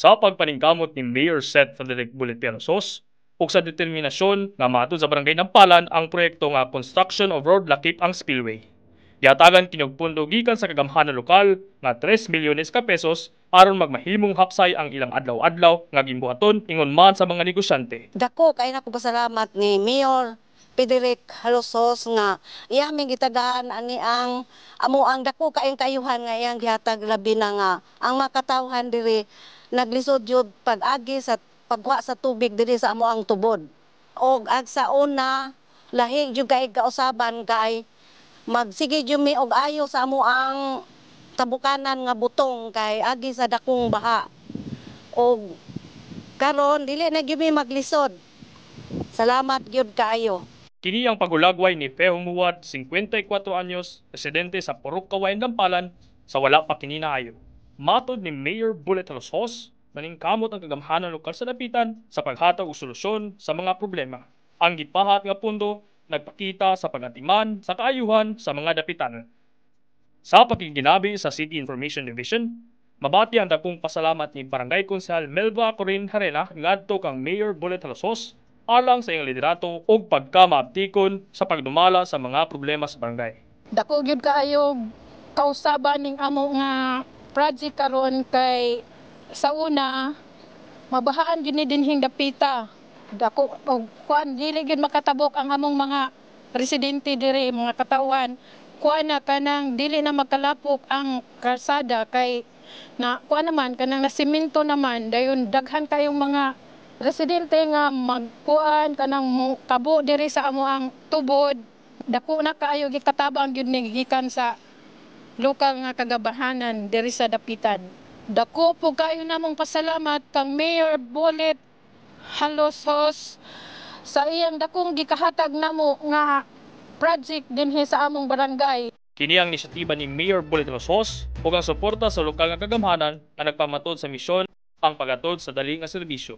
sa pagpaningkamot ni Mayor Seth Frederick Bullet Pianosos ug sa determinasyon nga matud sa barangay Nampalan ang proyekto nga construction of road lakip ang spillway. Giatagan kinog pundo gikan sa kagamhanan lokal nga 3 milyones ka pesos aron magmahimong haksay ang ilang adlaw-adlaw nga gimbuhaton ingon man sa mga negosyante. Dako kay nako pasalamat ni Mayor Frederick Halosos nga iya mi gitagaan ani ang amo ang dako kaayong kayuhan nga iyang gihatag labi na nga ang makatawhan diri naglisod jud pag-agi sa pagwa sa tubig diri sa amo ang tubod. Og ag sa una lahi jud kay kausaban kay magsige jud mi og ayo sa amo ang tabukanan nga butong kay agi sa dakong baha. Og karon dili na gyud mi maglisod. Salamat gyud kaayo. Kini ang pagulagway ni Feo Muwad, 54 anyos, residente sa Purok Kawayan, Nampalan, sa wala pa kini naayo. Matod ni Mayor Bullet Pianosos, maningkamot ang kagamhanan lokal sa dapitan sa paghatag og solusyon sa mga problema. Ang gipahat nga pundo nagpakita sa pagatiman sa kaayuhan sa mga dapitan. Sa pakikinabi sa City Information Division, mabati ang dagkong pasalamat ni Barangay Konsehal Melba Corin Harena ngadto kang Mayor Bullet Pianosos alang sa iyang liderato ug pagkamaaptikon sa pagdumala sa mga problema sa barangay. Dako gyud kaayo kausaban ning amo nga project karon kay sa una mabahaan gyud ni dinhing dapita. Dako og kuan dili gyud makatabok ang among mga residente diri mga katauhan. Kuan na kanang dili na magkalapok ang kalsada kay na kuan naman kanang nasimento naman dayon daghan kayong mga residente nga magkuan kanang kabo diri sa amo ang tubod. Dako na kaayo gikatabang gyud ni gikan sa lokal nga kagabahanan diri sa dapitan. Dako po kayo namong pasalamat kang Mayor Bullet Halosos sa iyang dakong gikahatag namo nga project dinhi sa among barangay. Kini ang inisyatiba ni Mayor Bullet Pianosos ug ang suporta sa lokal nga kagamhanan na nagpamatod sa misyon ang pagatod sa dali nga serbisyo.